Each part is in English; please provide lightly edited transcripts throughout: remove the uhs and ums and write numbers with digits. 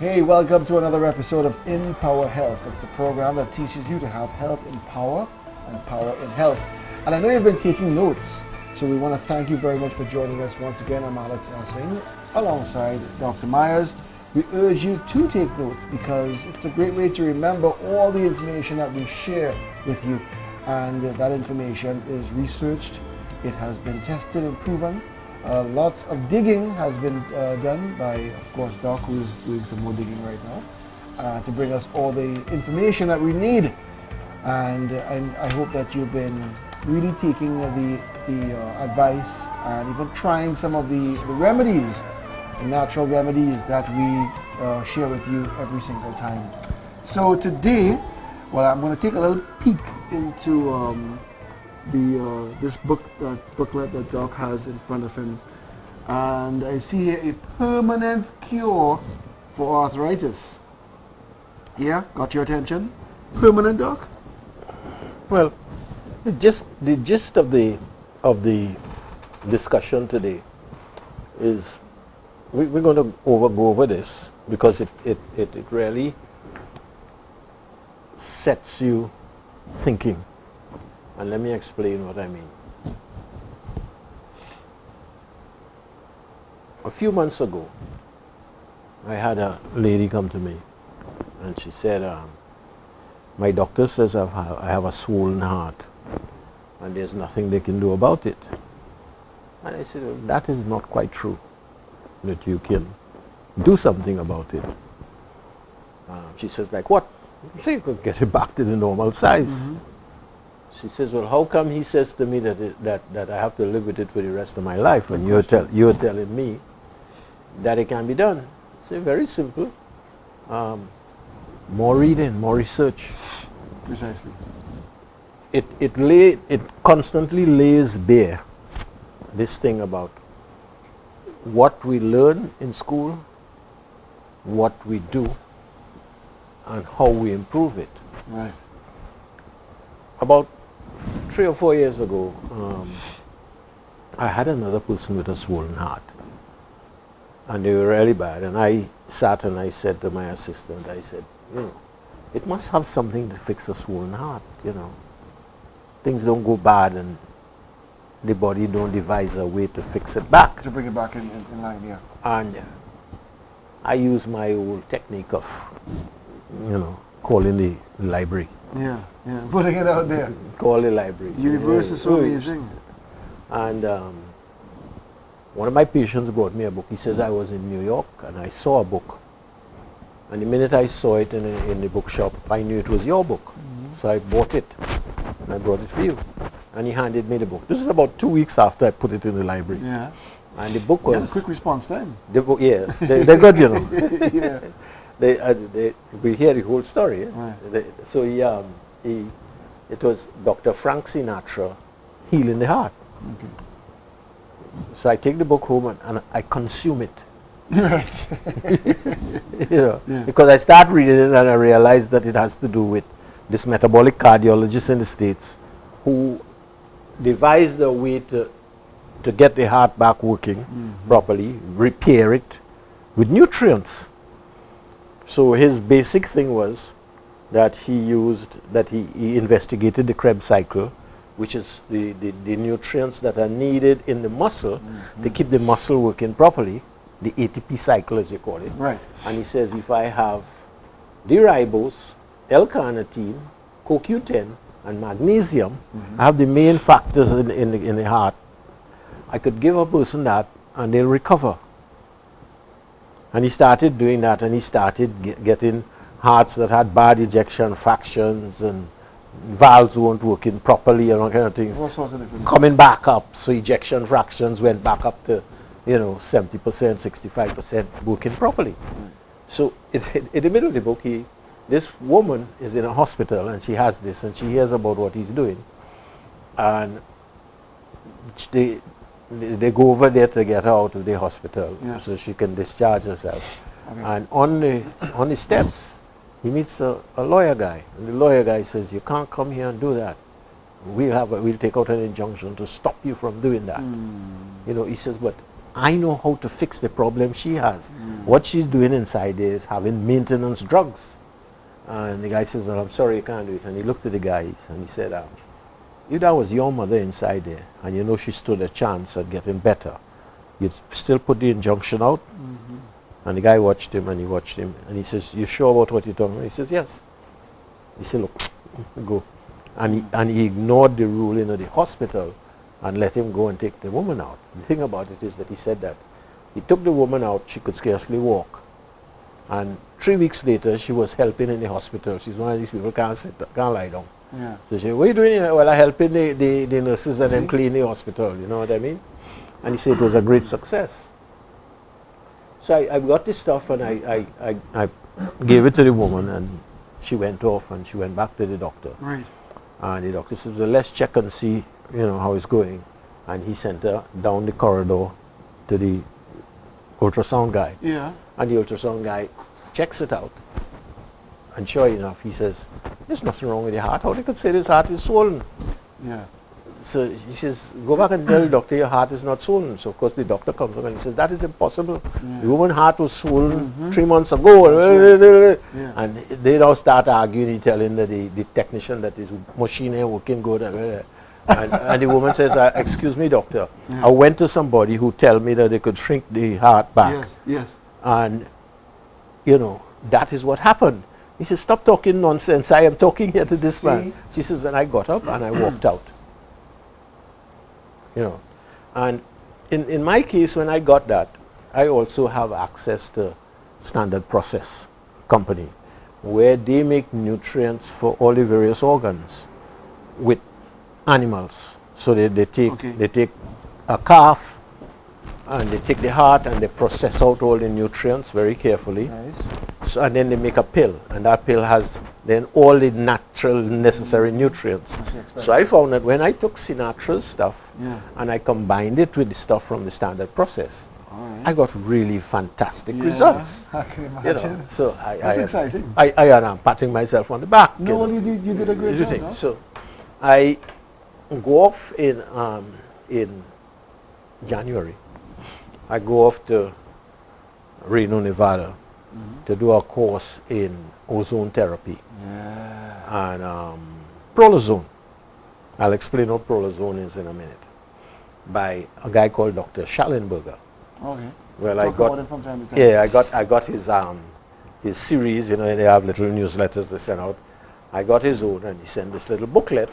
Hey, welcome to another episode of In Power Health. It's the program that teaches you to have health in power and power in health. And I know you've been taking notes, so we want to thank you very much for joining us once again. I'm Alex Singh alongside Dr. Myers. We urge you to take notes because it's a great way to remember all the information that we share with you. And that information is researched, it has been tested and proven. Lots of digging has been done by, of course, Doc, who's doing some more digging right now, to bring us all the information that we need. And I hope that you've been really taking the advice and even trying some of the remedies, the natural remedies that we share with you every single time. So today, well, I'm going to take a little peek into this booklet that Doc has in front of him, and I see here a permanent cure for arthritis. Yeah, got your attention? Permanent, Doc? Well, the gist of the discussion today is we're going to go over this because it really sets you thinking. And let me explain what I mean. A few months ago, I had a lady come to me and she said, my doctor says I have a swollen heart and there's nothing they can do about it. And I said, well, that is not quite true, that you can do something about it. She says, like what? So you could get it back to the normal size. Mm-hmm. She says, well, how come he says to me that I have to live with it for the rest of my life when you're telling me that it can be done? I say, very simple. More reading, more research. Precisely. It constantly lays bare this thing about what we learn in school, what we do, and how we improve it. Right. About 3 or 4 years ago, I had another person with a swollen heart, and they were really bad. And I sat and I said to my assistant, I said, it must have something to fix a swollen heart. Things don't go bad, and the body don't devise a way to fix it back. To bring it back in line, yeah. And I use my old technique of, calling the library. Yeah, putting it out there. Call the library. The universe is so amazing. And one of my patients brought me a book. He says, I was in New York and I saw a book. And the minute I saw it in the bookshop, I knew it was your book. Mm-hmm. So I bought it and I brought it for you. And he handed me the book. This is about 2 weeks after I put it in the library. Yeah. And the book was... Yeah, quick response time. The book, yes. They're good, Yeah. We hear the whole story. Eh? Right. So it was Dr. Frank Sinatra, Healing the Heart. Okay. So I take the book home and I consume it. Right. Yeah. Because I start reading it and I realize that it has to do with this metabolic cardiologist in the States who devised a way to get the heart back working properly, repair it with nutrients. So his basic thing was that he investigated the Krebs cycle, which is the nutrients that are needed in the muscle to keep the muscle working properly, the ATP cycle as you call it. Right. And he says if I have D-ribose, L-carnitine, CoQ10, and magnesium, I have the main factors in the heart, I could give a person that and they'll recover. And he started doing that, and he started getting hearts that had bad ejection fractions and valves weren't working properly and all kind of things. All sorts of different coming back up. So ejection fractions went back up to 70%, 65% working properly. So in the middle of the book, this woman is in a hospital and she has this and she hears about what he's doing. And they go over there to get her out of the hospital so she can discharge herself. Okay. And on the steps, he meets a lawyer guy. And the lawyer guy says, you can't come here and do that. We'll take out an injunction to stop you from doing that. He says, but I know how to fix the problem she has. What she's doing inside there is having maintenance drugs. And the guy says, well, I'm sorry, you can't do it. And he looked at the guys and he said, if that was your mother inside there, and you know she stood a chance at getting better, you'd still put the injunction out? And the guy watched him and he watched him. And he says, you sure about what you're talking about? He says, yes. He said, look, go. And he ignored the ruling of the hospital and let him go and take the woman out. The thing about it is that he said that he took the woman out, she could scarcely walk. And 3 weeks later, she was helping in the hospital. She's one of these people can't lie down. Yeah. So she said, what are you doing here? Well, I'm helping the nurses and them clean the hospital, you know what I mean? And he said it was a great success. So I got this stuff and I gave it to the woman, and she went off and she went back to the doctor. Right. And the doctor says, well, let's check and see, you know, how it's going. And he sent her down the corridor to the ultrasound guy. Yeah. And the ultrasound guy checks it out. And sure enough, he says, there's nothing wrong with your heart. How they could say this heart is swollen? Yeah. So he says, go back and tell the doctor your heart is not swollen. So of course the doctor comes up and he says, that is impossible. Yeah. The woman's heart was swollen 3 months ago. Yeah. And they now start arguing, he telling the technician that his machine ain't working good. And the woman says, excuse me, doctor, I went to somebody who tell me that they could shrink the heart back. Yes, yes. And, you know, that is what happened. He says, stop talking nonsense. I am talking here to this man. She says, and I got up and I walked out. You know, and in my case, when I got that, I also have access to Standard Process Company, where they make nutrients for all the various organs with animals. So they take a calf and they take the heart and they process out all the nutrients very carefully. Nice. So, and then they make a pill, and that pill has then all the natural necessary nutrients. So I found that when I took Sinatra's stuff and I combined it with the stuff from the Standard Process, I got really fantastic results. I can imagine. You know, so That's exciting. I am patting myself on the back. No, you did a great job. No? So I go off in January. I go off to Reno, Nevada, to do a course in ozone therapy and prolozone. I'll explain what prolozone is in a minute, by a guy called Dr. Schallenberger. Okay. Well, Talk about him from time to time. Yeah, I got his series. You know, they have little newsletters they send out. I got his own, and he sent this little booklet.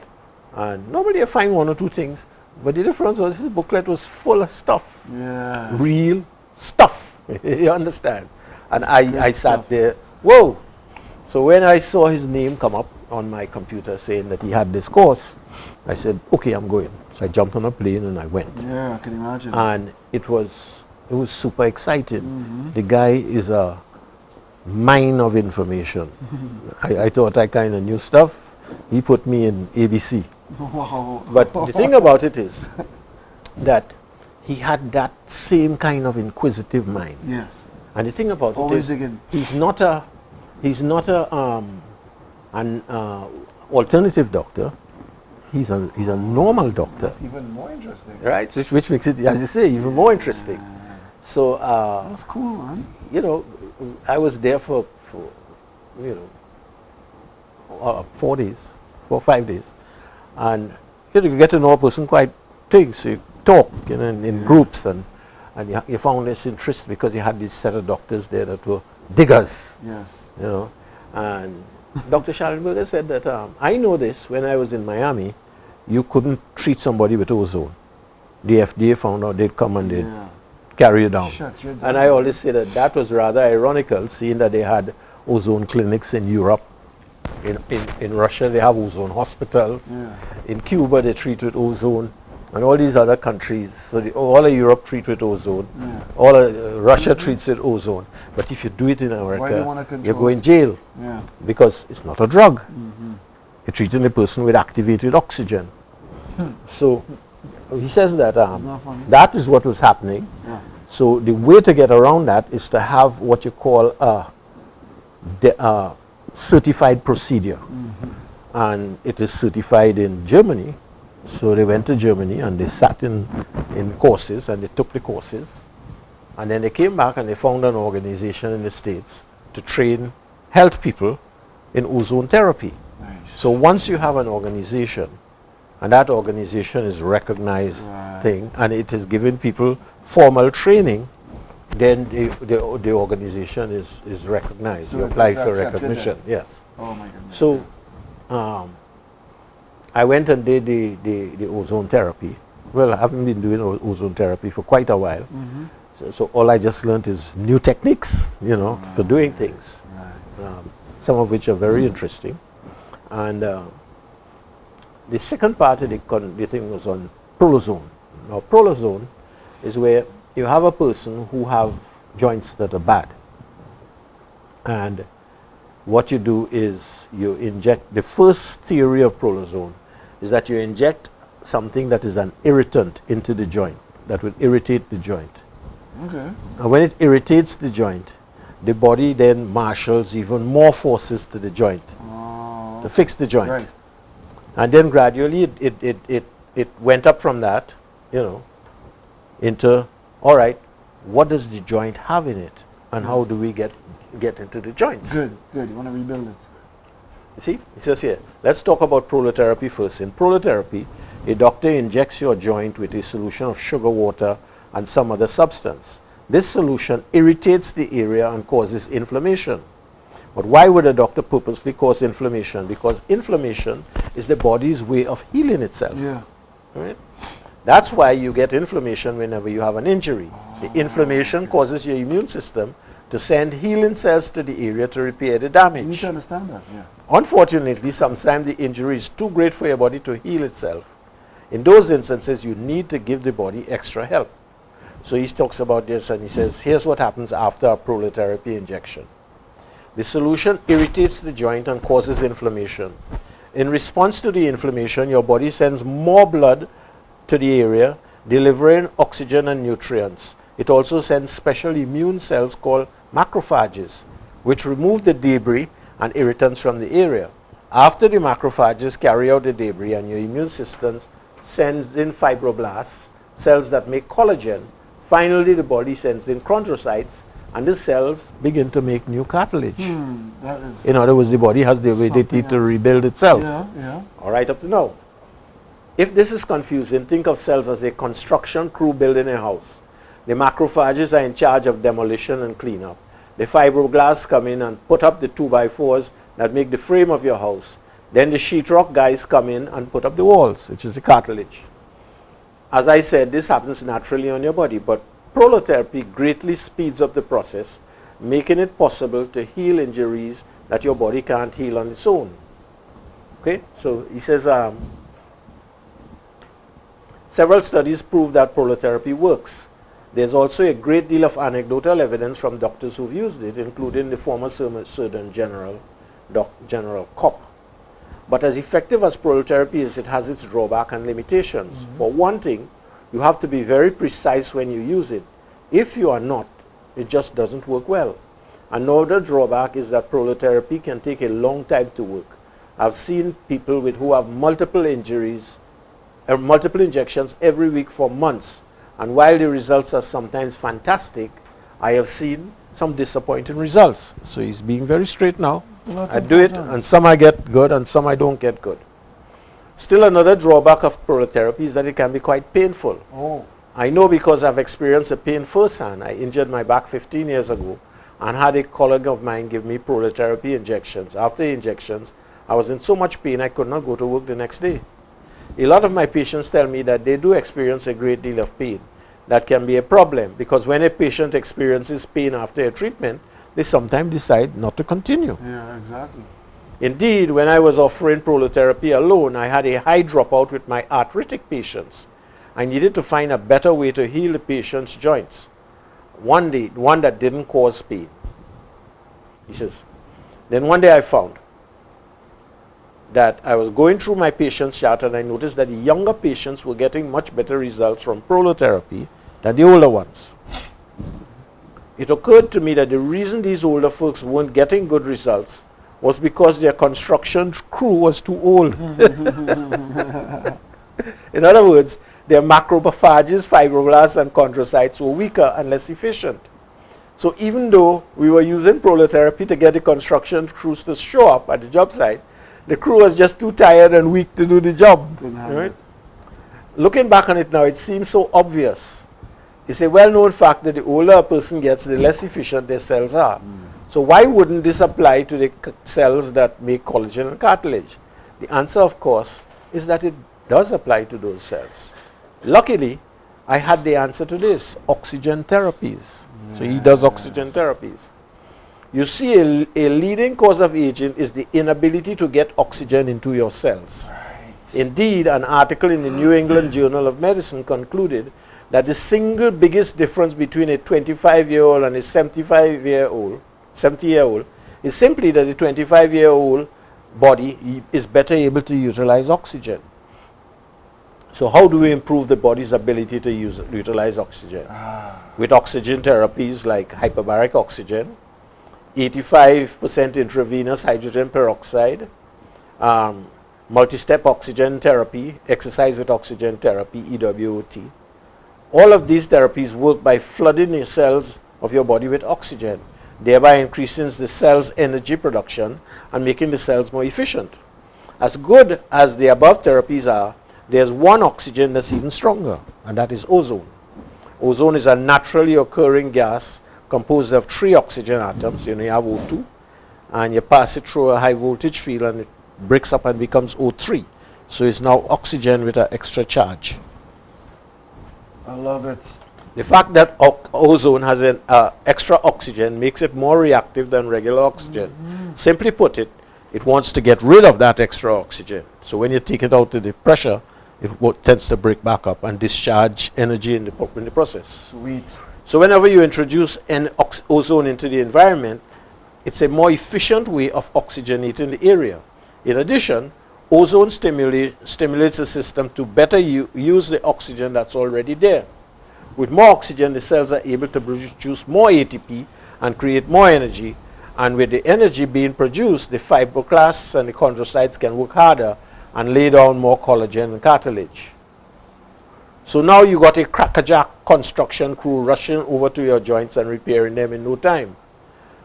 And normally I find one or two things, but the difference was his booklet was full of stuff. Yeah. Real stuff. You understand? And I sat there, whoa. So when I saw his name come up on my computer saying that he had this course, I said, okay, I'm going. So I jumped on a plane and I went. Yeah, I can imagine. And it was super exciting. The guy is a mine of information. I thought I kind of knew stuff. He put me in ABC. Wow. But the thing about it is that he had that same kind of inquisitive mind. Yes. And the thing about Always it is, again. he's not an alternative doctor. He's a normal doctor. That's even more interesting. Right, which makes it, as you say, even more interesting. So that's cool, man. you know, I was there for 4 days, 4 or 5 days, and you get to know a person quite things. You talk, you know, in groups, and you found this interest because you had this set of doctors there that were diggers. Yes. You know, and Dr. Schallenberger said that I know this. When I was in Miami, you couldn't treat somebody with ozone. The FDA found out, they'd come and they'd carry you down. Shut you down. And I always say that was rather ironical, seeing that they had ozone clinics in Europe. In Russia, they have ozone hospitals. Yeah. In Cuba, they treat with ozone. And all these other countries, so all of Europe treat with ozone. Yeah. All of Russia treats with ozone. But if you do it in Why do you America, wanna control you go in it? jail. Yeah. Because it's not a drug. You're treating the person with activated oxygen. So he says that not funny. that is what was happening. Yeah. So the way to get around that is to have what you call a certified procedure. And it is certified in Germany. So they went to Germany and they sat in courses and they took the courses. And then they came back and they found an organization in the States to train health people in ozone therapy. Nice. So once you have an organization, and that organization is recognized thing, and it is giving people formal training, then the organization is recognized. So you it's apply for accepted recognition. then? Yes. Oh my goodness. So I went and did the ozone therapy. Well, I haven't been doing ozone therapy for quite a while. So all I just learned is new techniques, you know, for doing things. Some of which are very interesting. And the second part of the thing was on prolozone. Now, prolozone is where you have a person who have joints that are bad. And what you do is you inject, the first theory of prolozone is that you inject something that is an irritant into the joint, that will irritate the joint. Okay. And when it irritates the joint, the body then marshals even more forces to the joint to fix the joint. Right. And then gradually it went up from that, you know, into, all right, what does the joint have in it? And how do we get into the joints? Good, good. You want to rebuild it. You see, it says here, let's talk about prolotherapy first. In prolotherapy, a doctor injects your joint with a solution of sugar water and some other substance. This solution irritates the area and causes inflammation. But why would a doctor purposely cause inflammation? Because inflammation is the body's way of healing itself. Yeah. Right? That's why you get inflammation whenever you have an injury. The inflammation causes your immune system to send healing cells to the area to repair the damage. You need to understand that, yeah. Unfortunately, sometimes the injury is too great for your body to heal itself. In those instances, you need to give the body extra help. So he talks about this and he says, here's what happens after a prolotherapy injection. The solution irritates the joint and causes inflammation. In response to the inflammation, your body sends more blood to the area, delivering oxygen and nutrients. It also sends special immune cells called macrophages, which remove the debris and irritants from the area. After the macrophages carry out the debris and your immune system sends in fibroblasts, cells that make collagen, finally the body sends in chondrocytes, and the cells begin to make new cartilage. That is In other words, the body has the ability to rebuild itself. Yeah, yeah. All right, up to now. If this is confusing, think of cells as a construction crew building a house. The macrophages are in charge of demolition and cleanup. The fibroblasts come in and put up the 2x4s that make the frame of your house. Then the sheetrock guys come in and put up the walls, which is the cartilage. As I said, this happens naturally on your body, but prolotherapy greatly speeds up the process, making it possible to heal injuries that your body can't heal on its own. Okay, so he says, several studies prove that prolotherapy works. There's also a great deal of anecdotal evidence from doctors who've used it, including the former Surgeon General, General Kopp. But as effective as prolotherapy is, it has its drawback and limitations. For one thing, you have to be very precise when you use it. If you are not, it just doesn't work well. Another drawback is that prolotherapy can take a long time to work. I've seen people who have multiple injuries, multiple injections every week for months. And while the results are sometimes fantastic, I have seen some disappointing results. So he's being very straight now. I do it, and some I get good, and some I don't get good. Still, another drawback of prolotherapy is that it can be quite painful. Oh. I know because I've experienced a pain firsthand. I injured my back 15 years ago and had a colleague of mine give me prolotherapy injections. After the injections, I was in so much pain I could not go to work the next day. A lot of my patients tell me that they do experience a great deal of pain. That can be a problem because when a patient experiences pain after a treatment, they sometimes decide not to continue. Yeah, exactly. Indeed, when I was offering prolotherapy alone, I had a high dropout with my arthritic patients. I needed to find a better way to heal the patient's joints. One that didn't cause pain. He says, then one day I found that I was going through my patient's chart and I noticed that the younger patients were getting much better results from prolotherapy than the older ones. It occurred to me that the reason these older folks weren't getting good results was because their construction crew was too old. In other words, their macrophages, fibroblasts, and chondrocytes were weaker and less efficient. So even though we were using prolotherapy to get the construction crews to show up at the job site, the crew was just too tired and weak to do the job. Right? Looking back on it now, it seems so obvious. It's a well-known fact that the older a person gets, the less efficient their cells are. So why wouldn't this apply to the cells that make collagen and cartilage? The answer, of course, is that it does apply to those cells. Luckily, I had the answer to this: oxygen therapies. So he does oxygen therapies. You see, a leading cause of aging is the inability to get oxygen into your cells. Right. Indeed, an article in the New England Journal of Medicine concluded that the single biggest difference between a 25-year-old and a 70-year-old is simply that the 25-year-old body is better able to utilize oxygen. So how do we improve the body's ability to utilize oxygen? With oxygen therapies like hyperbaric oxygen, 85% intravenous hydrogen peroxide, multi-step oxygen therapy, exercise with oxygen therapy, EWOT. All of these therapies work by flooding your cells of your body with oxygen, thereby increasing the cell's energy production and making the cells more efficient. As good as the above therapies are, there's one oxygen that's even stronger, and that is ozone. Ozone is a naturally occurring gas composed of 3 oxygen atoms. You have O2, and you pass it through a high voltage field and it breaks up and becomes O3. So it's now oxygen with an extra charge. I love it. The fact that ozone has an extra oxygen makes it more reactive than regular oxygen. Simply put it wants to get rid of that extra oxygen. So when you take it out to the pressure, it tends to break back up and discharge energy in the process. Sweet. So whenever you introduce ozone into the environment, it's a more efficient way of oxygenating the area. In addition, ozone stimulates the system to better use the oxygen that's already there. With more oxygen, the cells are able to produce more ATP and create more energy. And with the energy being produced, the fibroblasts and the chondrocytes can work harder and lay down more collagen and cartilage. So now you got a crackerjack construction crew rushing over to your joints and repairing them in no time.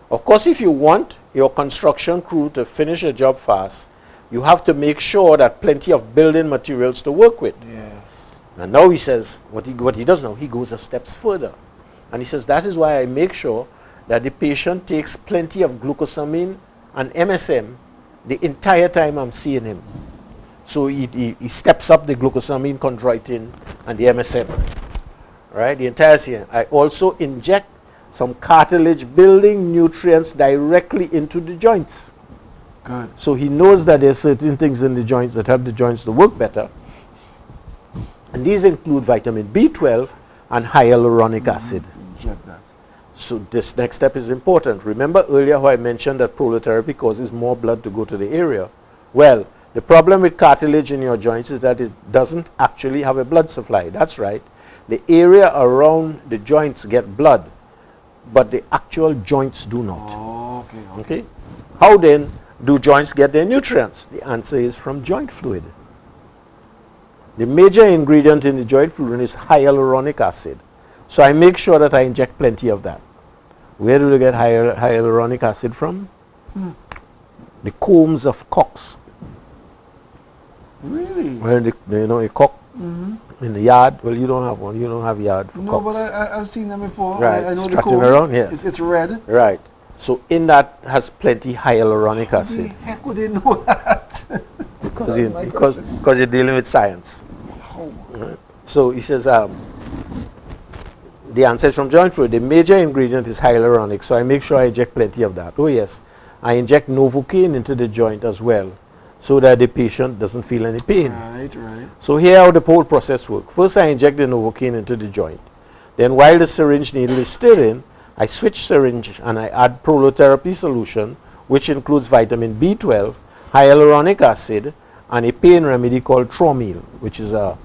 Of course, if you want your construction crew to finish a job fast, you have to make sure that plenty of building materials to work with. Yes. And now he says, what he does now, he goes a steps further. And he says, that is why I make sure that the patient takes plenty of glucosamine and MSM the entire time I'm seeing him. So he steps up the glucosamine, chondroitin, and the MSM. Right, the entire scene. I also inject some cartilage building nutrients directly into the joints. Good. So he knows that there are certain things in the joints that help the joints to work better. And these include vitamin B12 and hyaluronic acid. Inject that. So this next step is important. Remember earlier how I mentioned that prolotherapy causes more blood to go to the area? Well, the problem with cartilage in your joints is that it doesn't actually have a blood supply. That's right. The area around the joints get blood, but the actual joints do not. Oh, okay. How then do joints get their nutrients? The answer is from joint fluid. The major ingredient in the joint fluid is hyaluronic acid. So I make sure that I inject plenty of that. Where do we get hyaluronic acid from? The combs of cocks. Really? Well, a cock in the yard. Well, you don't have one. You don't have yard for no, cocks. but I've seen them before. Right, I know the strutting comb. around, yes. It's red. Right. So in that has plenty hyaluronic How acid. the heck would they know that? Because you're dealing with science. Oh. Right. So he says, the answer is from joint fluid. The major ingredient is hyaluronic, so I make sure I inject plenty of that. Oh yes, I inject Novocaine into the joint as well, so that the patient doesn't feel any pain. Right. So here how the whole process works. First I inject the Novocaine into the joint. Then while the syringe needle is still in, I switch syringe and I add prolotherapy solution, which includes vitamin B12, hyaluronic acid, and a pain remedy called Tromil, which is a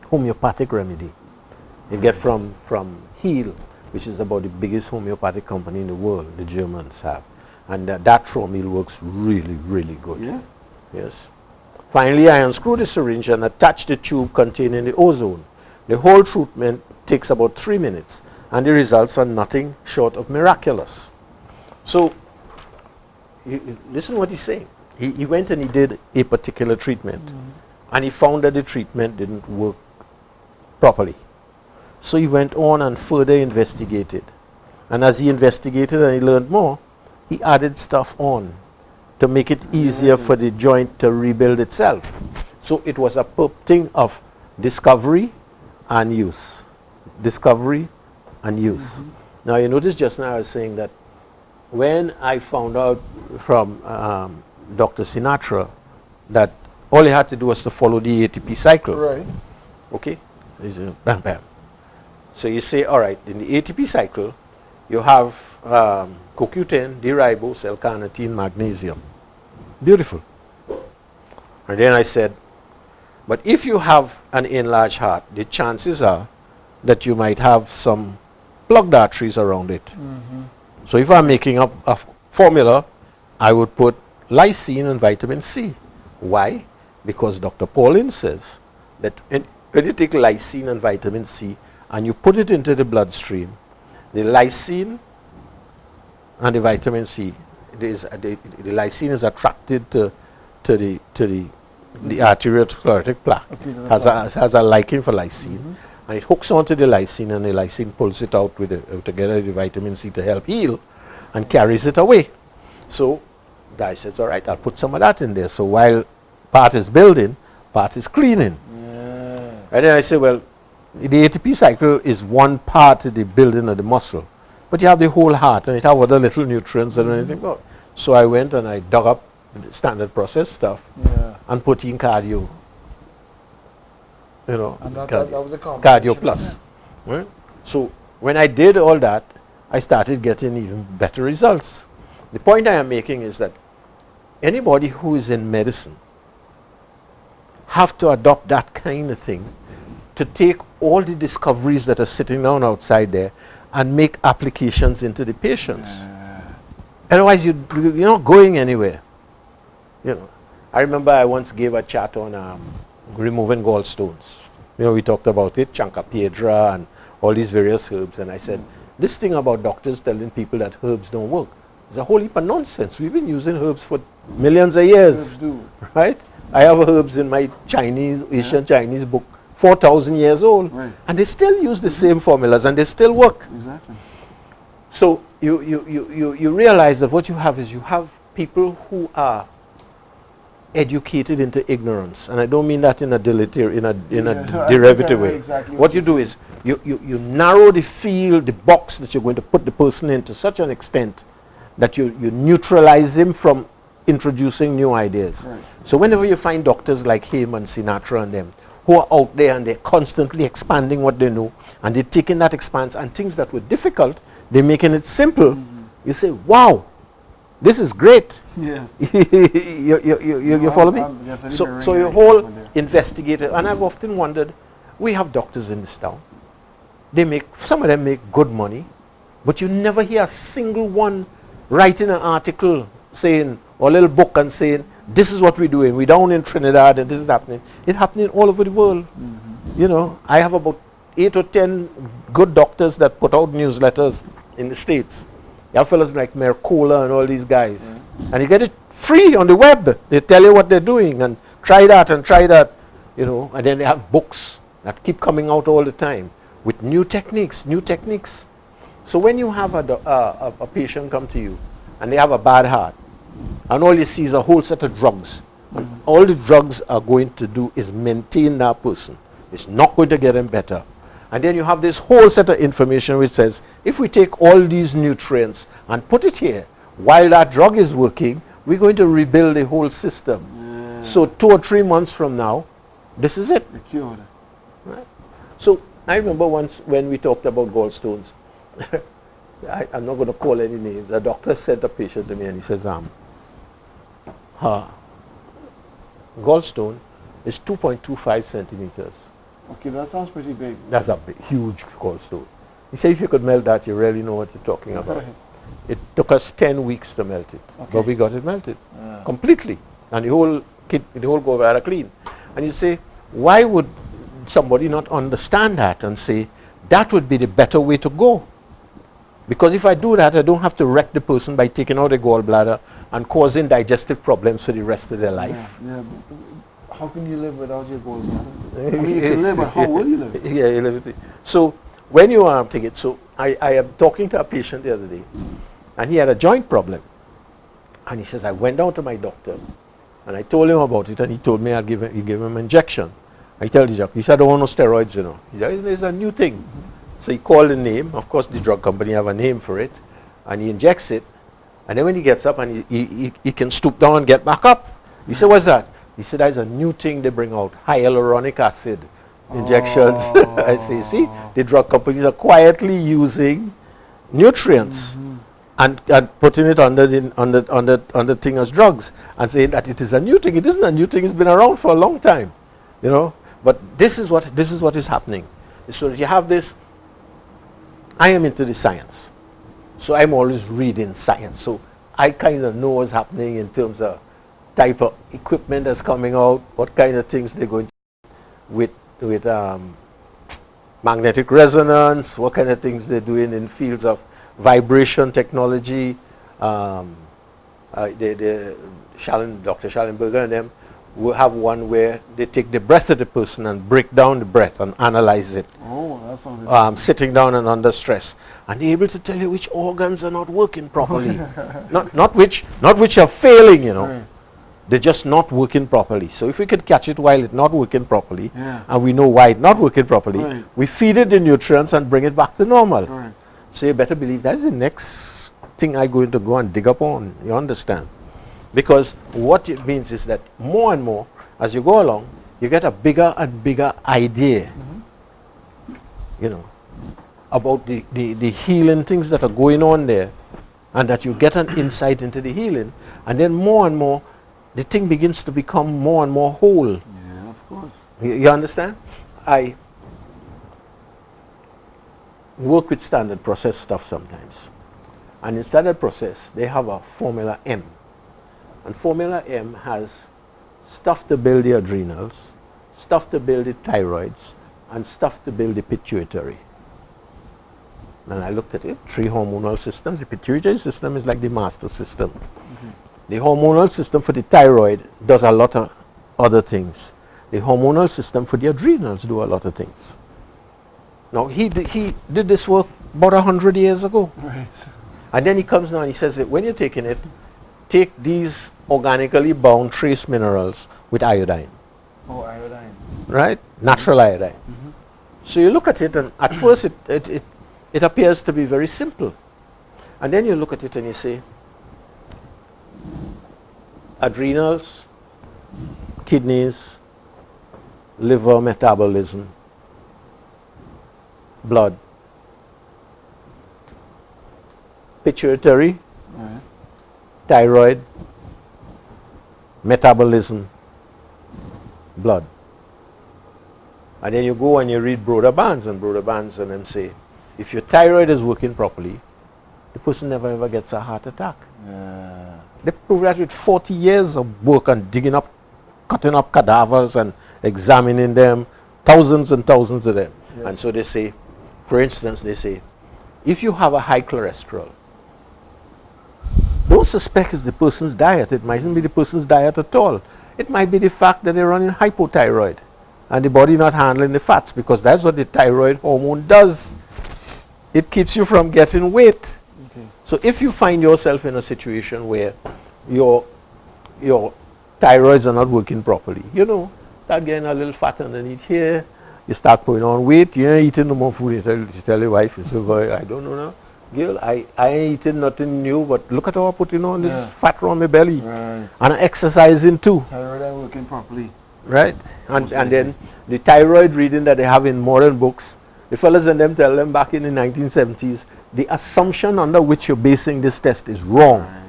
homeopathic remedy. You get from Heal, which is about the biggest homeopathic company in the world, the Germans have. And that Tromil works really, really good. Yeah. Yes. Finally, I unscrew the syringe and attach the tube containing the ozone. The whole treatment takes about 3 minutes, and the results are nothing short of miraculous. So, listen what he's saying. He went and he did a particular treatment, and he found that the treatment didn't work properly. So he went on and further investigated. And as he investigated and he learned more, he added stuff on to make it easier for the joint to rebuild itself. So it was a thing of discovery and use. Discovery and use. Now you notice just now I was saying that when I found out from Dr. Sinatra that all he had to do was to follow the ATP cycle. Right. Okay? So you say, bam, bam. So you say, all right, in the ATP cycle, you have CoQ10, D-ribose, L-carnitine, magnesium. Beautiful. And then I said, but if you have an enlarged heart, the chances are that you might have some plugged arteries around it. So if I'm making up a formula, I would put lysine and vitamin C. Why? Because Dr. Paulin says that when you take lysine and vitamin C and you put it into the bloodstream, the lysine and the vitamin C, the lysine is attracted to the arteriosclerotic plaque. Has a liking for lysine, and it hooks onto the lysine, and the lysine pulls it out with together with the vitamin C to help heal, and carries it away. So I says, all right, I'll put some of that in there. So while part is building, part is cleaning. And then I say, well, the ATP cycle is one part of the building of the muscle, but you have the whole heart, and it have other little nutrients and anything. So I went and I dug up the standard process stuff and put in cardio. You know, And that was a cardio plus. Right? So when I did all that, I started getting even better results. The point I am making is that anybody who is in medicine have to adopt that kind of thing to take all the discoveries that are sitting down outside there and make applications into the patients. Otherwise, you're not going anywhere. You know, I remember I once gave a chat on removing gallstones. You know, we talked about it, Chancapiedra and all these various herbs, and I said, this thing about doctors telling people that herbs don't work is a whole heap of nonsense. We've been using herbs for millions of years, right? I have herbs in my Asian Chinese book, 4,000 years old, and they still use the same formulas and they still work. Exactly. So you realize that what you have is you have people who are educated into ignorance, and I don't mean that in a derivative way. Exactly what you do is you narrow the field, the box that you're going to put the person in to such an extent that you neutralize him from introducing new ideas. So whenever you find doctors like him and Sinatra and them who are out there and they're constantly expanding what they know, and they're taking that expanse and things that were difficult, they're making it simple, you say, wow, this is great. Yes. you follow me? So your whole investigator, and I've often wondered, we have doctors in this town. Some of them make good money, but you never hear a single one writing an article saying, or a little book and saying, this is what we're doing. We're down in Trinidad and this is happening. It's happening all over the world. You know, I have about 8 or 10 good doctors that put out newsletters in the States. You have fellas like Mercola and all these guys. And you get it free on the web. They tell you what they're doing and try that, you know. And then they have books that keep coming out all the time with new techniques. So when you have a patient come to you and they have a bad heart, and all you see is a whole set of drugs, and all the drugs are going to do is maintain that person. It's not going to get them better. And then you have this whole set of information which says, if we take all these nutrients and put it here, while that drug is working, we're going to rebuild the whole system. So 2 or 3 months from now, this is it. Cured. Right? So I remember once when we talked about gallstones, I'm not going to call any names. A doctor sent a patient to me and he says, gallstone is 2.25 centimeters. Okay, that sounds pretty big. That's a huge gallstone. He said, if you could melt that, you really know what you're talking about. It took us 10 weeks to melt it, Okay. but we got it melted completely, and the whole go over clean. And you say, why would somebody not understand that and say that would be the better way to go? Because if I do that, I don't have to wreck the person by taking out the gallbladder and causing digestive problems for the rest of their life. Yeah. How can you live without your gallbladder? I mean, you can live, but how will you live? Yeah, you live with it. So when you take it, so I am talking to a patient the other day, and he had a joint problem. And he says, I went down to my doctor, and I told him about it, and he told me I'll give him an injection. I tell the doctor, he said, I don't want no steroids, you know. He said, it's a new thing. So he called the name. Of course, the drug company have a name for it. And he injects it. And then when he gets up, and he can stoop down and get back up. He said, what's that? He said, that's a new thing they bring out, hyaluronic acid injections. I say, see, the drug companies are quietly using nutrients and putting it under the thing as drugs and saying that it is a new thing. It isn't a new thing. It's been around for a long time, you know. But this is what is happening. So that you have this. I am into the science, so I'm always reading science. So I kind of know what's happening in terms of type of equipment that's coming out, what kind of things they're going to with magnetic resonance, what kind of things they're doing in fields of vibration technology. Dr. Schallenberger and them will have one where they take the breath of the person and break down the breath and analyze it. Oh, that sounds interesting. Sitting down and under stress, and they're able to tell you which organs are not working properly, not which are failing, you know. Right. They're just not working properly. So if we could catch it while it's not working properly, Yeah. and we know why it's not working properly, Right. we feed it the nutrients and bring it back to normal. Right. So you better believe that's the next thing I'm going to go and dig up on. You understand? Because what it means is that more and more, as you go along, you get a bigger and bigger idea, you know, about the healing things that are going on there, and that you get an insight into the healing, and then more and more, the thing begins to become more and more whole. Yeah, of course. You understand? I work with standard process stuff sometimes. And in standard process, they have a formula M. And formula M has stuff to build the adrenals, stuff to build the thyroids, and stuff to build the pituitary. And I looked at it, 3 hormonal systems. The pituitary system is like the master system. The hormonal system for the thyroid does a lot of other things. The hormonal system for the adrenals do a lot of things. Now, he did this work about 100 years ago. Right. And then he comes now and he says that when you're taking it, take these organically bound trace minerals with iodine. Oh, iodine. Right? Natural iodine. So you look at it, and at first it appears to be very simple. And then you look at it and you say, adrenals, kidneys, liver metabolism, blood, pituitary, Right. thyroid, metabolism, blood. And then you go and you read Broder Bands, and them say, if your thyroid is working properly, the person never ever gets a heart attack. Yeah. They prove that with 40 years of work and digging up, cutting up cadavers and examining them, thousands and thousands of them. Yes. And so they say, for instance, they say, if you have a high cholesterol, don't suspect it's the person's diet. It mightn't be the person's diet at all. It might be the fact that they're running hypothyroid and the body not handling the fats, because that's what the thyroid hormone does. It keeps you from getting weight. Okay. So if you find yourself in a situation where your thyroids are not working properly, you know, start getting a little fat underneath here, you start putting on weight, you ain't eating no more food, you tell your wife, you say, boy, I don't know now. Girl, I ain't eating nothing new, but look at how I'm putting on this fat around my belly. Right. And I'm exercising too. Thyroid ain't working properly. Right? And then the thyroid reading that they have in modern books, the fellas and them tell them back in the 1970s, the assumption under which you're basing this test is wrong. Right.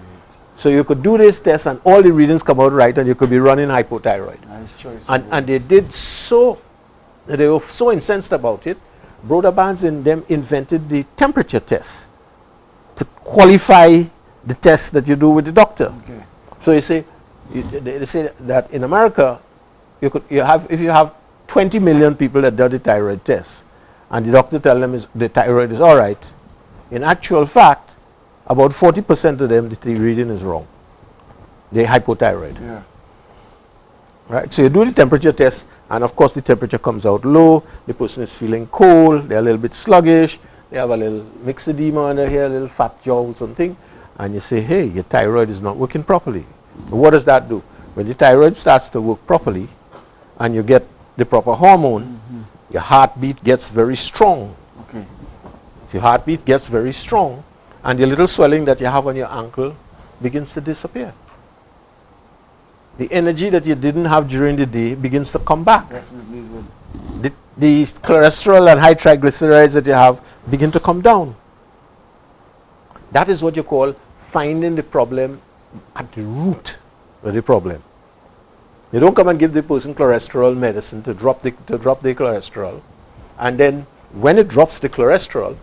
So you could do this test and all the readings come out right, and you could be running hypothyroid. Nice choice. And they were so incensed about it. Broder Bands in them invented the temperature test to qualify the test that you do with the doctor. Okay. So you say, they say that in America, if you have 20 million people that do the thyroid test, and the doctor tells them the thyroid is all right, in actual fact, about 40% of them, the reading is wrong. They're hypothyroid. Yeah. Right? So you do the temperature test, and of course the temperature comes out low, the person is feeling cold, they're a little bit sluggish, they have a little myxedema under here, a little fat jaw or something, and you say, hey, your thyroid is not working properly. But what does that do? When the thyroid starts to work properly, and you get the proper hormone, your heartbeat gets very strong. Okay. If your heartbeat gets very strong, and the little swelling that you have on your ankle begins to disappear. The energy that you didn't have during the day begins to come back. Definitely would. The cholesterol and high triglycerides that you have begin to come down. That is what you call finding the problem at the root of the problem. You don't come and give the person cholesterol medicine to drop the cholesterol, and then when it drops the cholesterol,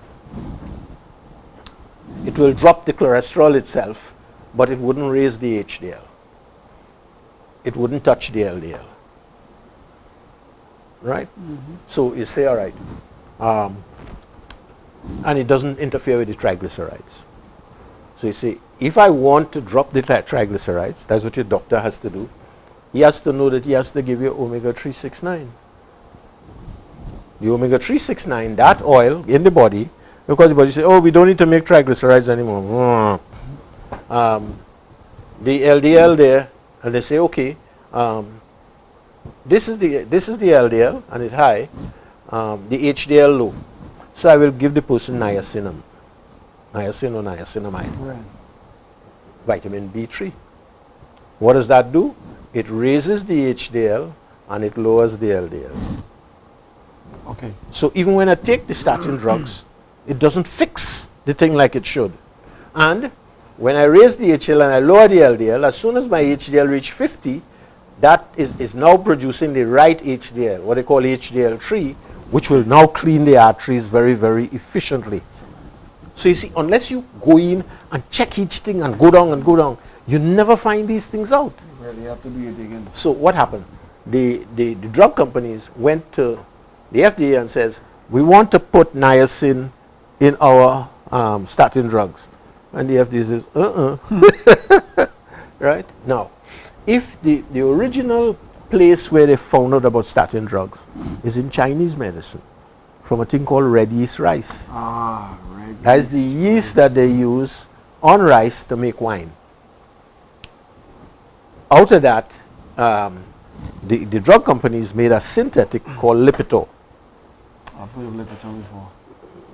it will drop the cholesterol itself, but it wouldn't raise the HDL. It wouldn't touch the LDL. Right? So you say, all right. And it doesn't interfere with the triglycerides. So you say, if I want to drop the triglycerides, that's what your doctor has to do. He has to know that he has to give you omega-369. The omega-369, that oil in the body, because the body says, oh, we don't need to make triglycerides anymore. The LDL there, and they say, okay, this is the LDL and it's high, the HDL low. So I will give the person niacin or niacinamide, Right. vitamin B3. What does that do? It raises the HDL and it lowers the LDL. Okay. So even when I take the statin drugs, it doesn't fix the thing like it should. And when I raise the HDL and I lower the LDL, as soon as my HDL reach 50, that is now producing the right HDL, what they call HDL3, which will now clean the arteries very, very efficiently. So you see, unless you go in and check each thing and go down, you never find these things out. You really have to do your digging. So what happened? The drug companies went to the FDA and says, we want to put niacin in our statin drugs. And the FDA says, right? Now, if the original place where they found out about statin drugs is in Chinese medicine, from a thing called red yeast rice. Ah, red That is the yeast that they use on rice to make wine. Out of that, the drug companies made a synthetic called Lipitor. I've heard of Lipitor before.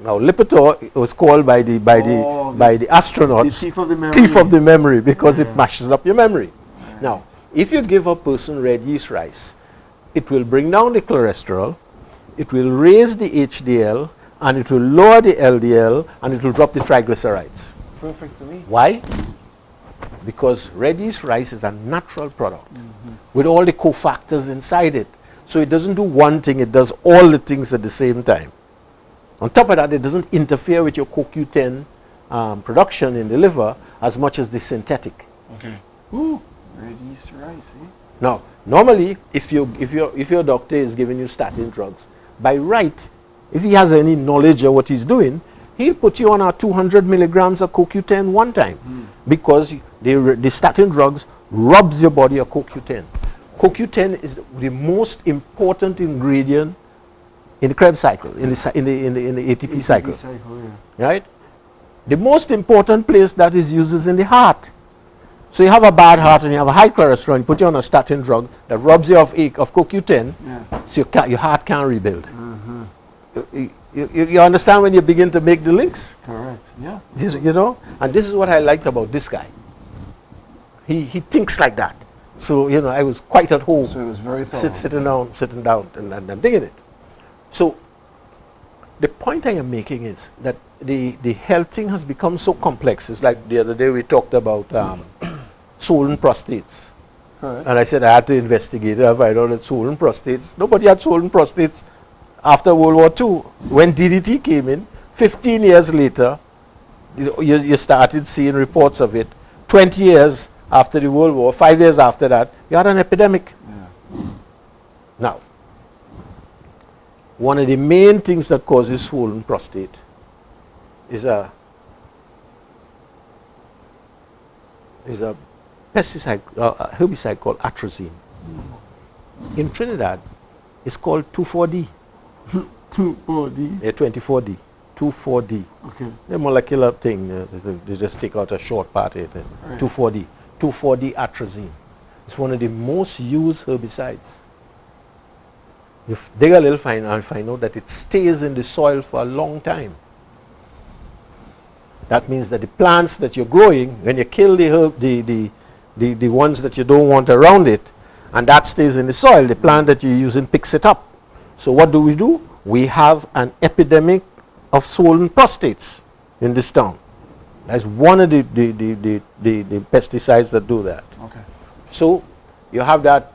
Now, Lipitor was called by the astronauts The thief of the memory. thief of the memory, because it mashes up your memory. Right. Now, if you give a person red yeast rice, it will bring down the cholesterol, it will raise the HDL, and it will lower the LDL, and it will drop the triglycerides. Perfect to me. Why? Because red yeast rice is a natural product with all the cofactors inside it. So it doesn't do one thing, it does all the things at the same time. On top of that, it doesn't interfere with your CoQ10 production in the liver as much as the synthetic. Okay. Ooh, red yeast rice, eh? Now, normally, if your doctor is giving you statin drugs, by right, if he has any knowledge of what he's doing, he'll put you on a 200 milligrams of CoQ10 one time, because the statin drugs rubs your body of CoQ10. CoQ10 is the most important ingredient in the Krebs cycle, in the ATP cycle. Right? The most important place that is used is in the heart. So you have a bad heart and you have a high cholesterol, and you put you on a statin drug that robs you of CoQ10, so your heart can't rebuild. You understand when you begin to make the links? Correct. Yeah. You know? And this is what I liked about this guy. He thinks like that. So, you know, I was quite at home. So it was very thorough. Sitting down and thinking it. So the point I am making is that the health thing has become so complex. It's like the other day we talked about swollen prostates. Correct. And I said I had to investigate it. I find out that swollen prostates, nobody had swollen prostates after World War II. When DDT came in, 15 years later, You started seeing reports of it. 20 years after the World War, 5 years after that, you had an epidemic. Yeah. Now, one of the main things that causes swollen prostate is a pesticide, a herbicide called atrazine. In Trinidad, it's called 2,4-D. 2,4-D? Yeah, 24-D. 2,4-D. Okay. The molecular thing, they just take out a short part of it. Right. 2,4-D. 2,4-D atrazine. It's one of the most used herbicides. You dig a little and find out that it stays in the soil for a long time. That means that the plants that you're growing, when you kill the herb, the ones that you don't want around it, and that stays in the soil, the plant that you're using picks it up. So what do? We have an epidemic of swollen prostates in this town. That's one of the pesticides that do that. Okay. So you have that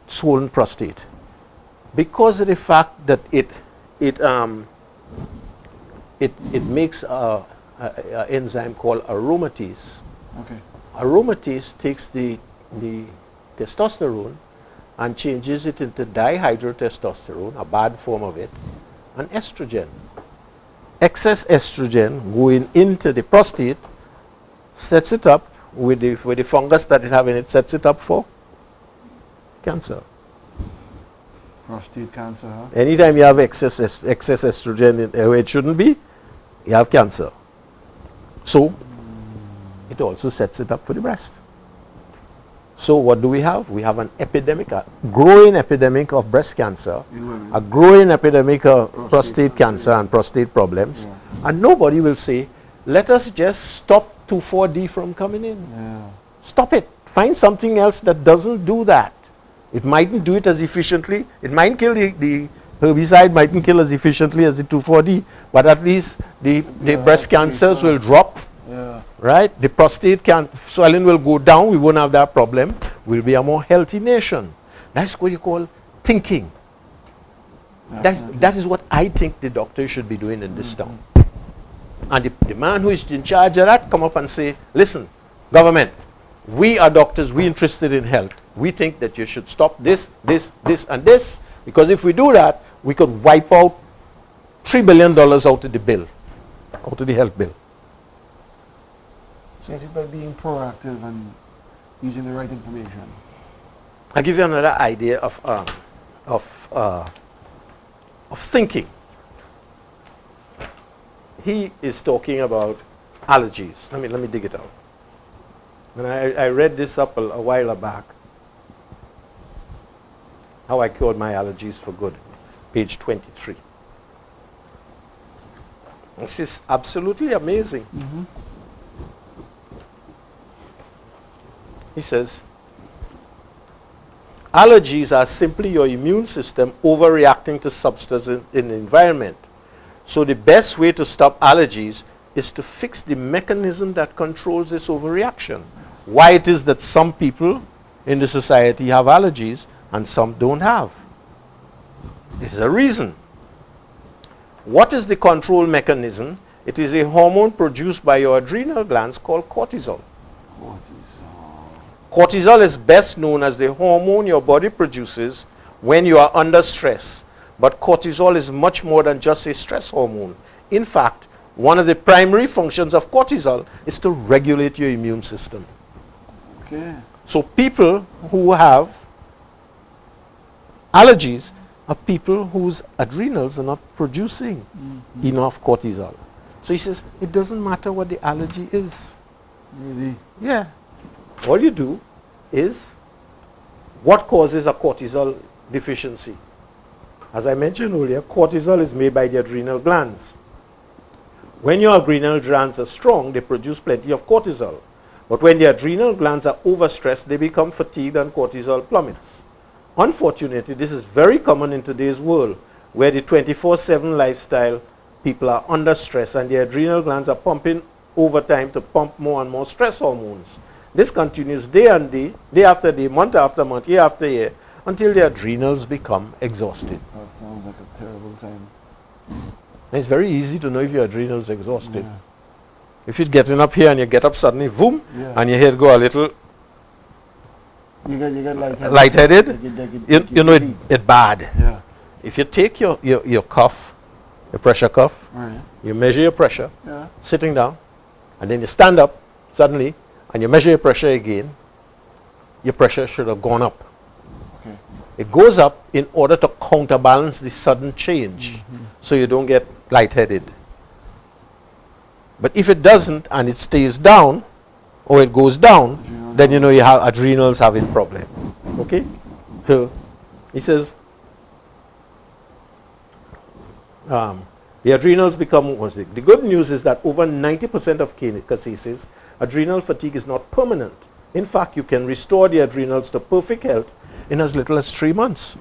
swollen prostate. Because of the fact that it makes a enzyme called aromatase. Okay. Aromatase takes the testosterone and changes it into dihydrotestosterone, a bad form of it, and estrogen. Excess estrogen going into the prostate sets it up with the fungus that it has in it, sets it up for cancer. Prostate cancer, huh? Anytime you have excess estrogen where it shouldn't be, you have cancer. So it also sets it up for the breast. So what do we have? We have an epidemic, a growing epidemic of breast cancer, a growing epidemic of prostate cancer and prostate problems. Yeah. And nobody will say, let us just stop 2,4-D from coming in. Yeah. Stop it. Find something else that doesn't do that. It mightn't do it as efficiently. It might kill the herbicide, mightn't kill as efficiently as the 2,4-D, but at least the breast cancers will drop. Yeah. Right? The prostate swelling will go down. We won't have that problem. We'll be a more healthy nation. That's what you call thinking. That is what I think the doctor should be doing in this town. And the man who is in charge of that come up and say, listen, government, we are doctors, we're interested in health. We think that you should stop this, this, this, and this, because if we do that, we could wipe out $3 billion out of the bill, out of the health bill. So it's by being proactive and using the right information. I'll give you another idea of thinking. He is talking about allergies. Let me dig it out. And I read this up a while back. How I cured my allergies for good. Page 23. This is absolutely amazing. Mm-hmm. He says, allergies are simply your immune system overreacting to substances in the environment. So the best way to stop allergies is to fix the mechanism that controls this overreaction. Why it is that some people in the society have allergies and some don't have. This is a reason. What is the control mechanism? It is a hormone produced by your adrenal glands called cortisol. Cortisol is best known as the hormone your body produces when you are under stress. But cortisol is much more than just a stress hormone. In fact, one of the primary functions of cortisol is to regulate your immune system. Okay. So people who have allergies are people whose adrenals are not producing enough cortisol. So he says, it doesn't matter what the allergy is. Really? Yeah. All you do is, what causes a cortisol deficiency? As I mentioned earlier, cortisol is made by the adrenal glands. When your adrenal glands are strong, they produce plenty of cortisol. But when the adrenal glands are overstressed, they become fatigued and cortisol plummets. Unfortunately, this is very common in today's world, where the 24/7 lifestyle, people are under stress and the adrenal glands are pumping overtime to pump more and more stress hormones. This continues day after day, month after month, year after year, until the adrenals become exhausted. That sounds like a terrible time. It's very easy to know if your adrenals are exhausted. Yeah. If you're getting up here and you get up suddenly, boom, Yeah. and your head go a little You get lightheaded, you know dizzy. it bad. Yeah. If you take your cuff, your pressure cuff, Right. you measure your pressure, Yeah. sitting down, and then you stand up suddenly, and you measure your pressure again, your pressure should have gone up. Okay. It goes up in order to counterbalance the sudden change, so you don't get lightheaded. But if it doesn't and it stays down, or it goes down, then you know you have adrenals having problem. Okay? So he says the adrenals become the good news is that over 90% of cases, adrenal fatigue is not permanent. In fact, you can restore the adrenals to perfect health in as little as 3 months.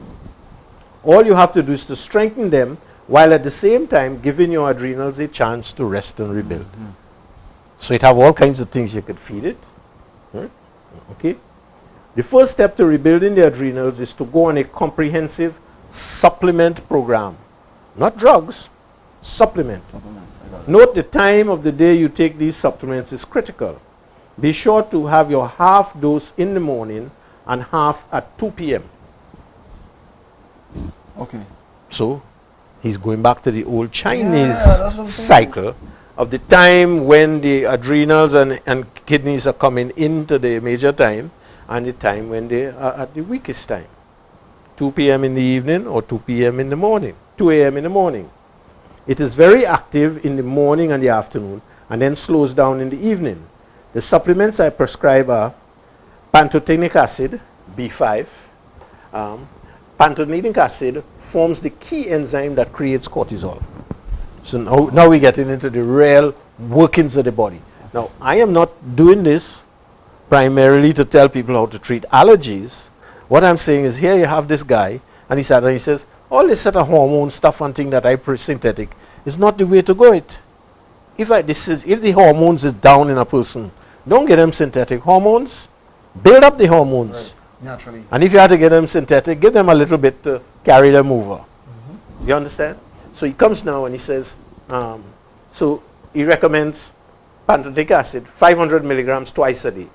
All you have to do is to strengthen them while at the same time giving your adrenals a chance to rest and rebuild. So it have all kinds of things you could feed it. Right? Okay. The first step to rebuilding the adrenals is to go on a comprehensive supplement program. Not drugs, supplement. Supplements. I got it. Note the time of the day you take these supplements is critical. Be sure to have your half dose in the morning and half at 2 p.m. Okay. So he's going back to the old Chinese that's what I'm saying. cycle of the time when the adrenals and kidneys are coming into the major time and the time when they are at the weakest time. 2 p.m. in the evening or 2 p.m. in the morning, 2 a.m. in the morning. It is very active in the morning and the afternoon and then slows down in the evening. The supplements I prescribe are pantothenic acid, B5. Pantothenic acid forms the key enzyme that creates cortisol. So now we're getting into the real workings of the body. Now, I am not doing this primarily to tell people how to treat allergies. What I'm saying is here you have this guy, and he sat and he says, all this set of hormone stuff and thing that I synthetic is not the way to go it. If the hormones is down in a person, don't get them synthetic hormones. Build up the hormones. Right. Naturally. And if you have to get them synthetic, give them a little bit to carry them over. You understand? So he comes now and he says, so he recommends pantothenic acid, 500 milligrams twice a day,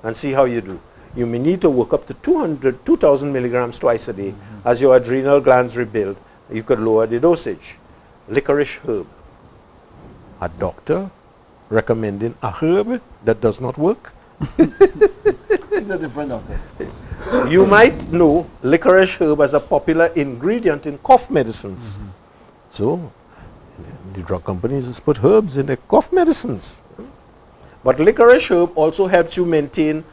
and see how you do. You may need to work up to 2,000 milligrams twice a day. As your adrenal glands rebuild, you could lower the dosage. Licorice herb. A doctor recommending a herb that does not work? It's a different doctor. You might know licorice herb as a popular ingredient in cough medicines. So, the drug companies just put herbs in their cough medicines. But licorice herb also helps you maintain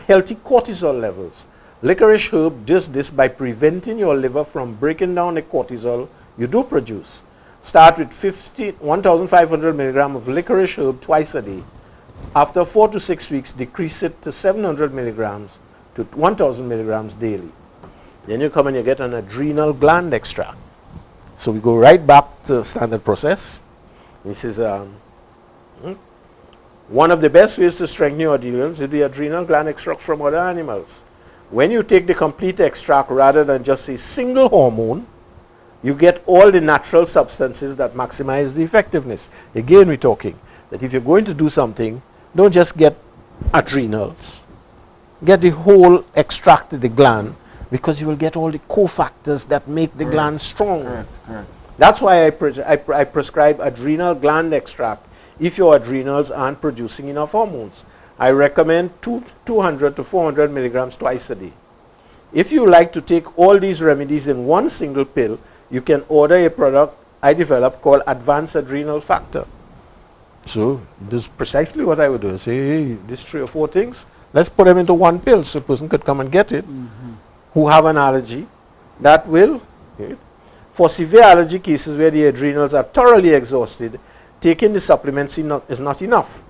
healthy cortisol levels. Licorice herb does this by preventing your liver from breaking down the cortisol you do produce. Start with 1,500 milligrams of licorice herb twice a day. After 4 to 6 weeks, decrease it to 700 milligrams to 1,000 milligrams daily. Then you come and you get an adrenal gland extract. So we go right back to standard process. This is one of the best ways to strengthen your adrenals is the adrenal gland extract from other animals. When you take the complete extract rather than just a single hormone, you get all the natural substances that maximize the effectiveness. Again, we're talking that if you're going to do something, don't just get adrenals. Get the whole extract of the gland, because you will get all the cofactors that make the gland strong. Correct. That's why I prescribe adrenal gland extract if your adrenals aren't producing enough hormones. I recommend 200 to 400 milligrams twice a day. If you like to take all these remedies in one single pill, you can order a product I developed called Advanced Adrenal Factor. So this is precisely what I would do. I say, hey, these 3 or 4 things, let's put them into one pill so a person could come and get it who have an allergy that will. Okay. For severe allergy cases where the adrenals are thoroughly exhausted, taking the supplements is not enough.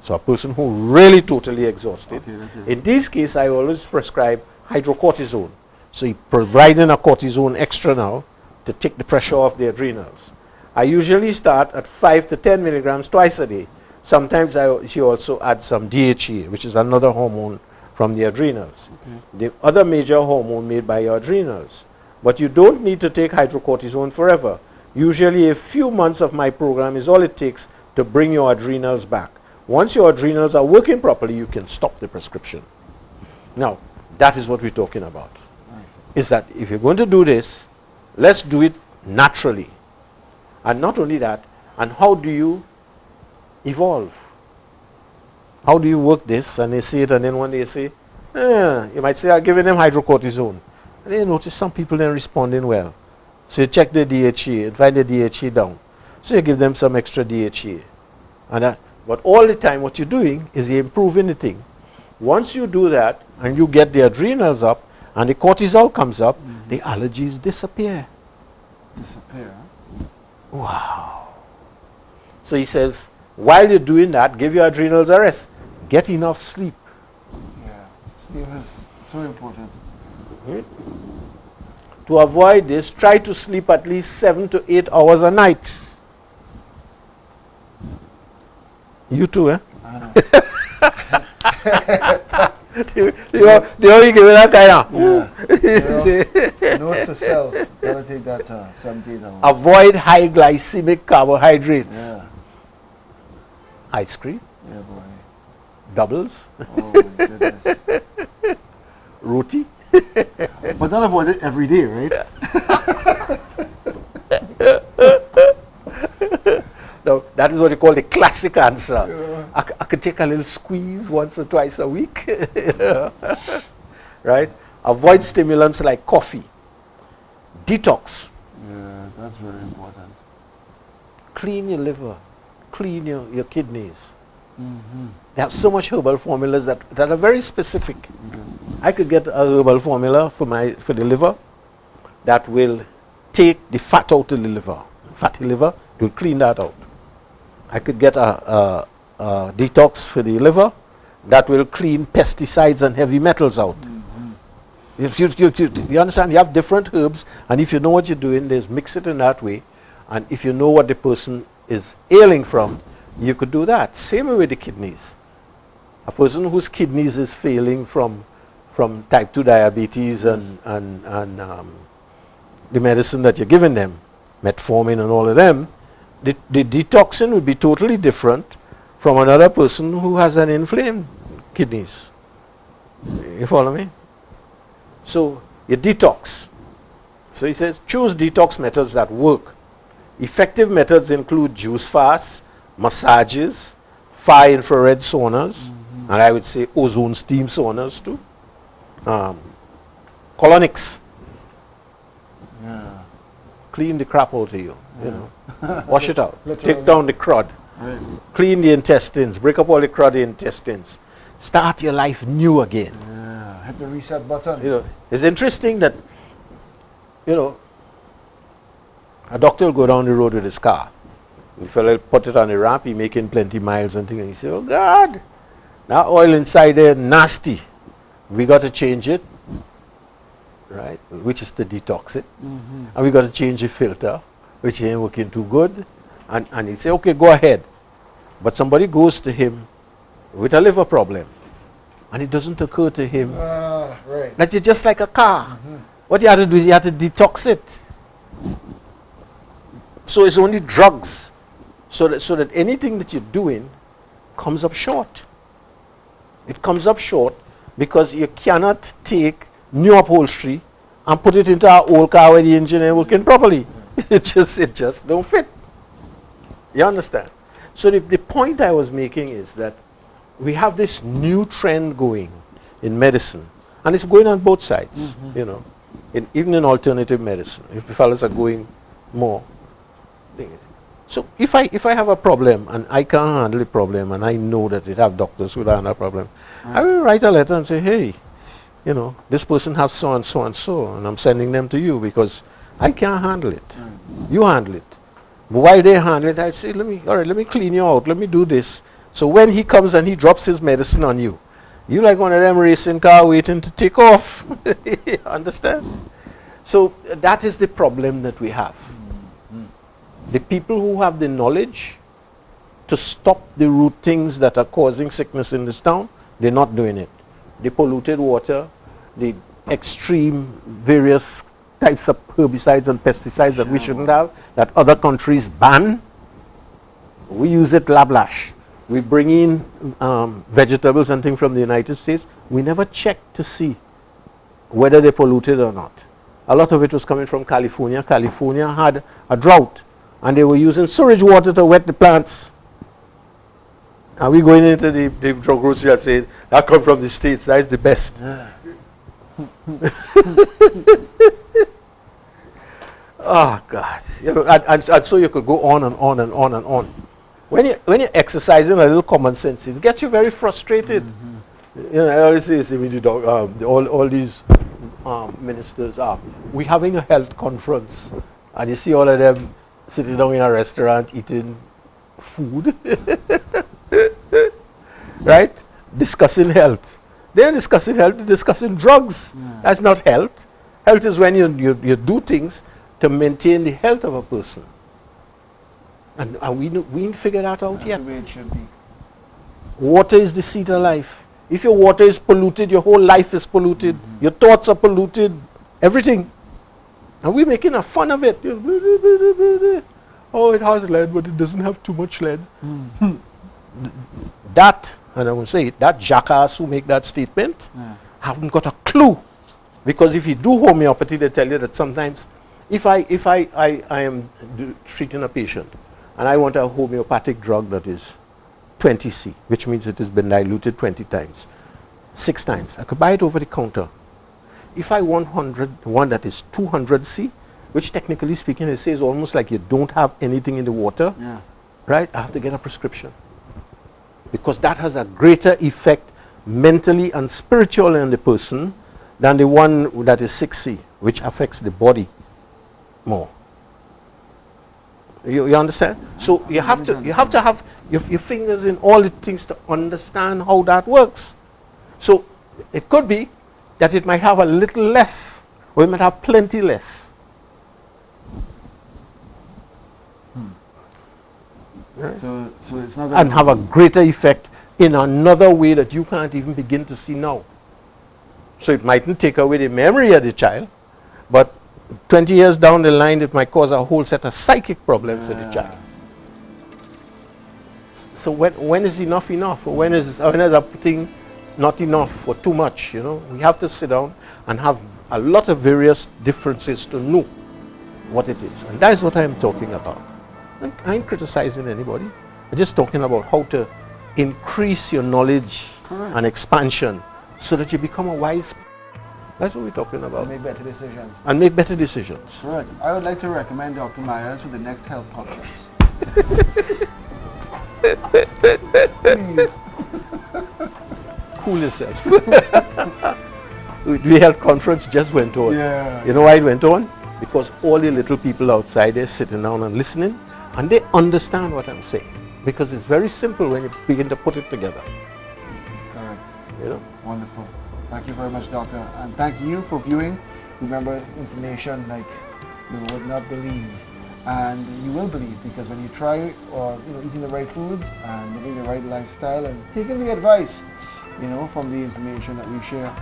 So a person who really totally exhausted, in this case I always prescribe hydrocortisone. So you providing a cortisone extra now to take the pressure off the adrenals. I usually start at 5 to 10 milligrams twice a day. Sometimes she also adds some DHEA, which is another hormone from the adrenals. The other major hormone made by your adrenals. But you don't need to take hydrocortisone forever. Usually a few months of my program is all it takes to bring your adrenals back. Once your adrenals are working properly, you can stop the prescription. Now, that is what we're talking about. Is that if you're going to do this, let's do it naturally. And not only that, and how do you evolve? How do you work this? And they see it, and then one day you say, you might say, I'm giving them hydrocortisone. And then you notice some people then responding well. So you check the DHA and find the DHA down. So you give them some extra DHA. But all the time what you're doing is you're improving the thing. Once you do that and you get the adrenals up and the cortisol comes up, the allergies disappear. Disappear. Wow. So he says, while you're doing that, give your adrenals a rest. Get enough sleep. Yeah, sleep is so important. Right? To avoid this, try to sleep at least 7 to 8 hours a night. You too, eh? I know. They only give it that kind of. Yeah. Note to self. Gotta take that 17 hours. Avoid high glycemic carbohydrates. Yeah. Ice cream. Yeah, boy. Doubles. Oh my goodness. Roti. But don't avoid it every day, right? No, that is what you call the classic answer. Yeah. I could take a little squeeze once or twice a week. Right? Avoid stimulants like coffee. Detox. Yeah, that's very important. Clean your liver. Clean your kidneys. They have so much herbal formulas that are very specific. I could get a herbal formula for the liver that will take the fat out of the liver. Fatty liver, it will clean that out. I could get a detox for the liver that will clean pesticides and heavy metals out. If you understand, you have different herbs, and if you know what you're doing, there's mix it in that way. And if you know what the person is ailing from, you could do that. Same way with the kidneys. A person whose kidneys is failing from type 2 diabetes and the medicine that you're giving them, metformin and all of them, the detoxing would be totally different from another person who has an inflamed kidneys. You follow me? So you detox. So he says, choose detox methods that work. Effective methods include juice fasts, massages, far infrared saunas, and I would say ozone steam saunas too. Colonics. Yeah. Clean the crap out of you. You know, wash it out. Literally. Take down the crud. Right. Clean the intestines. Break up all the cruddy intestines. Start your life new again. Yeah. Hit the reset button. You know, it's interesting that, you know, a doctor will go down the road with his car. The fellow will put it on the ramp, he making plenty miles and things. And he say, oh God, that oil inside there nasty. We got to change it, right? Which is to detox it. And we got to change the filter, which ain't working too good. And he'd say, okay, go ahead. But somebody goes to him with a liver problem. And it doesn't occur to him Right. that you're just like a car. What you have to do is you have to detox it. So it's only drugs. So that anything that you're doing comes up short. It comes up short because you cannot take new upholstery and put it into an old car where the engine ain't working properly. It just don't fit. You understand? So the point I was making is that we have this new trend going in medicine, and it's going on both sides, you know, even in alternative medicine. If the fellas are going more. So if I have a problem and I can't handle the problem and I know that it have doctors who don't handle a problem, I will write a letter and say, hey, you know, this person has so and so and so, and I'm sending them to you because I can't handle it. You handle it. But while they handle it, I say, let me clean you out, let me do this. So when he comes and he drops his medicine on you, you like one of them racing car waiting to take off. Understand? So that is the problem that we have. The people who have the knowledge to stop the root things that are causing sickness in this town, they're not doing it. The polluted water, the extreme various types of herbicides and pesticides that we shouldn't have, that other countries ban. We use it lablash. We bring in vegetables and things from the United States. We never check to see whether they're polluted or not. A lot of it was coming from California. California had a drought, and they were using sewage water to wet the plants. And we going into the drug grocery and saying, that comes from the States, that is the best. Oh, God. You know, and so you could go on and on and on and on. When you're exercising a little common sense, it gets you very frustrated. You know, I always say when you all these ministers we're having a health conference, and you see all of them sitting down in a restaurant eating food, right? Discussing health. They're discussing health, they're discussing drugs. Yeah. That's not health. Health is when you do things to maintain the health of a person. And we didn't figure that out yet. That's the way it should be. Water is the seat of life. If your water is polluted, your whole life is polluted. Your thoughts are polluted. Everything. And we're making a fun of it. Oh, it has lead, but it doesn't have too much lead. That, and I will say it, that jackass who make that statement haven't got a clue. Because if you do homeopathy, they tell you that sometimes, if I am treating a patient, and I want a homeopathic drug that is 20C, which means it has been diluted 20 times, 6 times. I could buy it over the counter. If I want one that is 200C, which technically speaking, it says almost like you don't have anything in the water, right? I have to get a prescription. Because that has a greater effect mentally and spiritually on the person than the one that is 6C, which affects the body more. You understand? So you have to have your fingers in all the things to understand how that works. So it could be that it might have a little less, or it might have plenty less. Right? So it's not going and have a greater effect in another way that you can't even begin to see now. So it mightn't take away the memory of the child, but 20 years down the line, it might cause a whole set of psychic problems for the child. So when is enough enough? Or when is a thing not enough or too much? You know, we have to sit down and have a lot of various differences to know what it is, and that is what I am talking about. I ain't criticizing anybody. I'm just talking about how to increase your knowledge and expansion so that you become a wise. That's what we're talking about. And make better decisions. And make better decisions. Correct. I would like to recommend Dr. Myers for the next health podcast. Please. Cool yourself. The health conference just went on. Yeah. You know why it went on? Because all the little people outside there sitting down and listening, and they understand what I'm saying. Because it's very simple when you begin to put it together. Correct. You know? Wonderful. Thank you very much, Doctor. And thank you for viewing. Remember, information like you would not believe. And you will believe, because when you try eating the right foods and living the right lifestyle and taking the advice, from the information that we share,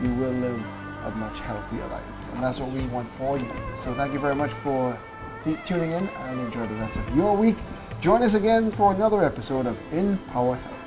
you will live a much healthier life. And that's what we want for you. So thank you very much for tuning in, and enjoy the rest of your week. Join us again for another episode of In Power Health.